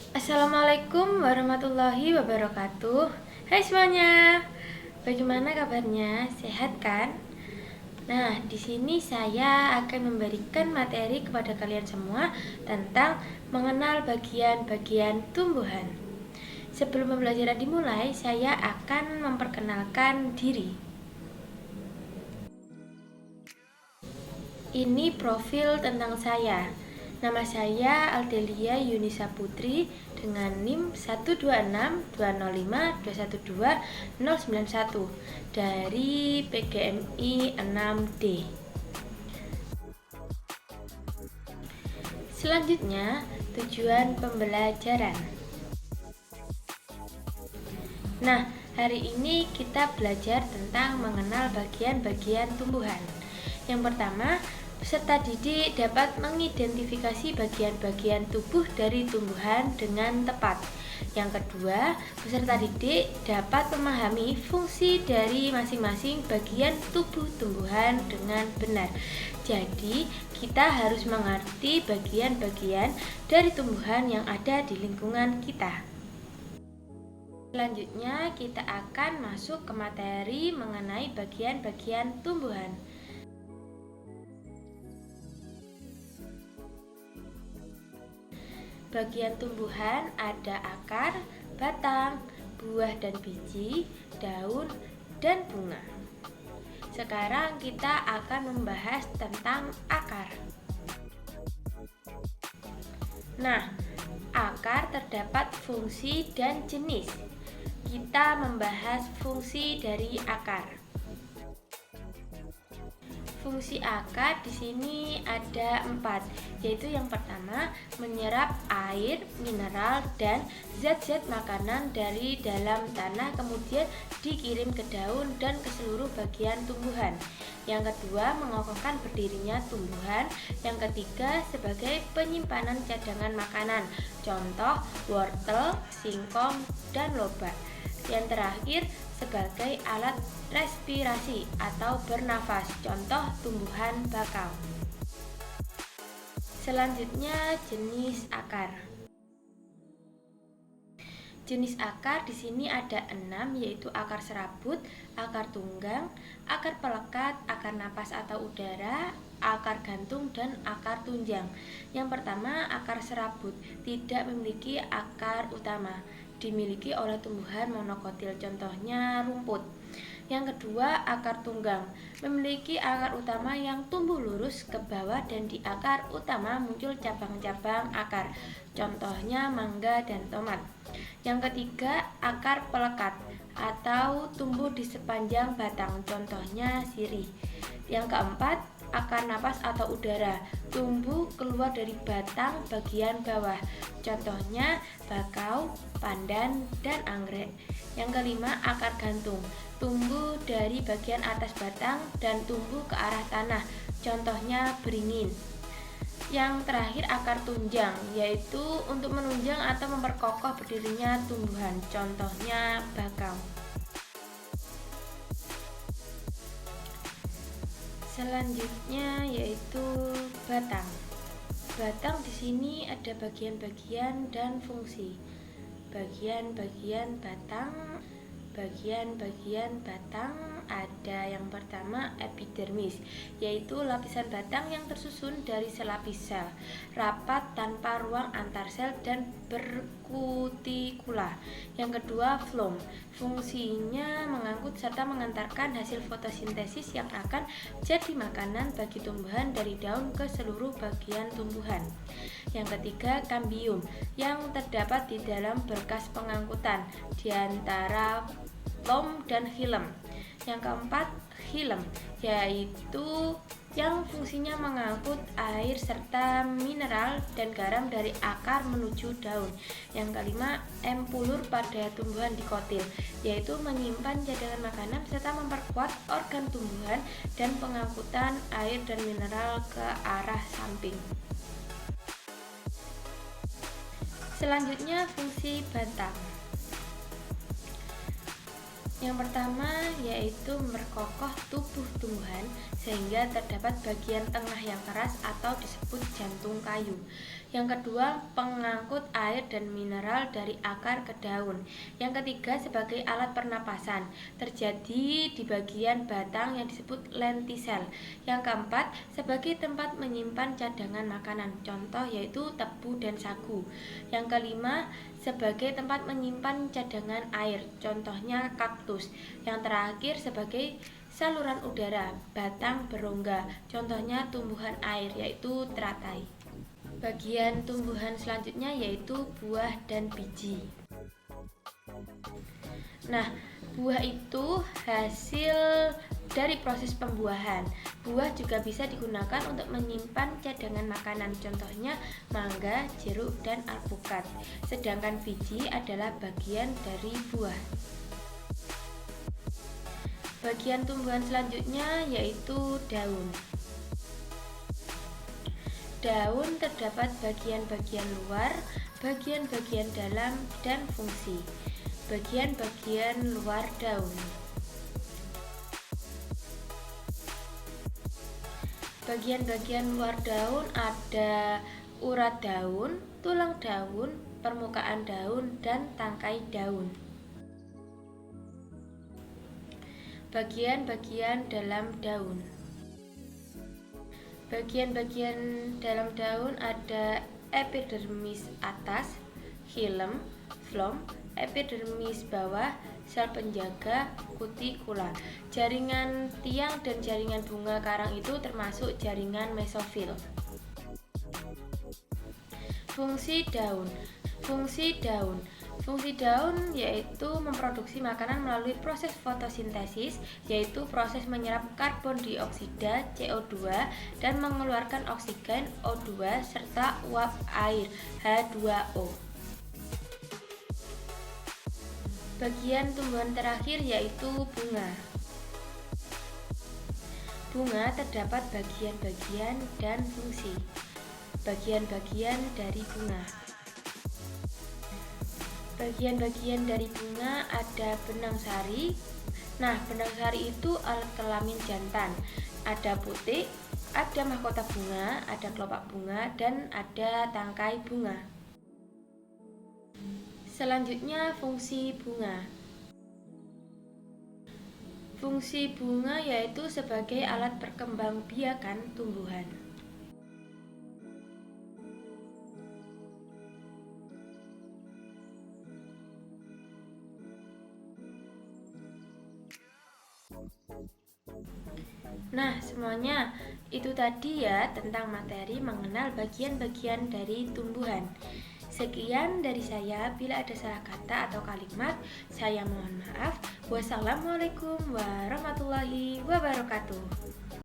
Assalamualaikum warahmatullahi wabarakatuh. Hai semuanya. Bagaimana kabarnya? Sehat kan? Nah, di sini saya akan memberikan materi kepada kalian semua tentang mengenal bagian-bagian tumbuhan. Sebelum pembelajaran dimulai, saya akan memperkenalkan diri. Ini profil tentang saya. Nama saya Aldelia Yunisa Putri dengan NIM 12620521291 dari PGMI 6D. Selanjutnya, tujuan pembelajaran. Nah, hari ini kita belajar tentang mengenal bagian-bagian tumbuhan. Yang pertama, peserta didik dapat mengidentifikasi bagian-bagian tubuh dari tumbuhan dengan tepat. Yang kedua, peserta didik dapat memahami fungsi dari masing-masing bagian tubuh tumbuhan dengan benar. Jadi, kita harus mengerti bagian-bagian dari tumbuhan yang ada di lingkungan kita. Selanjutnya, kita akan masuk ke materi mengenai bagian-bagian tumbuhan. Bagian tumbuhan ada akar, batang, buah dan biji, daun, dan bunga. Sekarang kita akan membahas tentang akar. Nah, akar terdapat fungsi dan jenis. Kita membahas fungsi dari akar. Fungsi akar di sini ada 4, yaitu yang pertama menyerap air, mineral, dan zat-zat makanan dari dalam tanah kemudian dikirim ke daun dan ke seluruh bagian tumbuhan. Yang kedua mengokohkan berdirinya tumbuhan. Yang ketiga sebagai penyimpanan cadangan makanan, contoh wortel, singkong, dan lobak. Yang terakhir sebagai alat respirasi atau bernafas, contoh tumbuhan bakau. Selanjutnya jenis akar. Jenis akar di sini ada 6, yaitu akar serabut, akar tunggang, akar pelekat, akar napas atau udara, akar gantung, dan akar tunjang. Yang pertama, akar serabut tidak memiliki akar utama, dimiliki oleh tumbuhan monokotil, contohnya rumput. Yang kedua, akar tunggang memiliki akar utama yang tumbuh lurus ke bawah dan di akar utama muncul cabang-cabang akar, contohnya mangga dan tomat. Yang ketiga, akar pelekat atau tumbuh di sepanjang batang, contohnya sirih. Yang keempat, akar napas atau udara, tumbuh keluar dari batang bagian bawah, contohnya bakau, pandan, dan anggrek. Yang kelima, akar gantung, tumbuh dari bagian atas batang dan tumbuh ke arah tanah, contohnya beringin. Yang terakhir, akar tunjang, yaitu untuk menunjang atau memperkokoh berdirinya tumbuhan, contohnya bakau. Selanjutnya yaitu batang. Batang di sini ada bagian-bagian dan fungsi. Bagian-bagian batang ada yang pertama epidermis, yaitu lapisan batang yang tersusun dari selapis sel, rapat tanpa ruang antar sel dan berkutikula. Yang kedua floem, fungsinya mengangkut serta mengantarkan hasil fotosintesis yang akan jadi makanan bagi tumbuhan dari daun ke seluruh bagian tumbuhan. Yang ketiga kambium, yang terdapat di dalam berkas pengangkutan di antara floem dan xilem. Yang keempat xilem, yaitu yang fungsinya mengangkut air serta mineral dan garam dari akar menuju daun. Yang kelima empulur pada tumbuhan dikotil, yaitu menyimpan cadangan makanan serta memperkuat organ tumbuhan dan pengangkutan air dan mineral ke arah samping. Selanjutnya fungsi batang. Yang pertama yaitu memperkokoh tubuh tumbuhan sehingga terdapat bagian tengah yang keras atau disebut jantung kayu. Yang kedua, pengangkut air dan mineral dari akar ke daun. Yang ketiga, sebagai alat pernapasan, terjadi di bagian batang yang disebut lentisel. Yang keempat, sebagai tempat menyimpan cadangan makanan, contoh yaitu tebu dan sagu. Yang kelima, sebagai tempat menyimpan cadangan air, contohnya kaktus. Yang terakhir, sebagai saluran udara, batang berongga, contohnya tumbuhan air yaitu teratai. Bagian tumbuhan selanjutnya yaitu buah dan biji. Nah, buah itu hasil dari proses pembuahan. Buah juga bisa digunakan untuk menyimpan cadangan makanan, contohnya mangga, jeruk, dan alpukat. Sedangkan biji adalah bagian dari buah. Bagian tumbuhan selanjutnya yaitu daun. Daun terdapat bagian-bagian luar, bagian-bagian dalam, dan fungsi. Bagian-bagian luar daun. Bagian-bagian luar daun ada urat daun, tulang daun, permukaan daun, dan tangkai daun. Bagian-bagian dalam daun. Bagian-bagian dalam daun ada epidermis atas, xilem, floem, epidermis bawah, sel penjaga, kutikula. Jaringan tiang dan jaringan bunga karang itu termasuk jaringan mesofil. Fungsi daun. Fungsi daun yaitu memproduksi makanan melalui proses fotosintesis, yaitu proses menyerap karbon dioksida CO2 dan mengeluarkan oksigen O2 serta uap air H2O. Bagian tumbuhan terakhir yaitu bunga. Bunga terdapat bagian-bagian dan fungsi. Bagian-bagian dari bunga. Bagian-bagian dari bunga ada benang sari. Nah, benang sari itu alat kelamin jantan. Ada putik, ada mahkota bunga, ada kelopak bunga, dan ada tangkai bunga. Selanjutnya, fungsi bunga. Fungsi bunga yaitu sebagai alat perkembangbiakan tumbuhan. Nah, semuanya itu tadi ya tentang materi mengenal bagian-bagian dari tumbuhan. Sekian dari saya, bila ada salah kata atau kalimat, saya mohon maaf. Wassalamualaikum warahmatullahi wabarakatuh.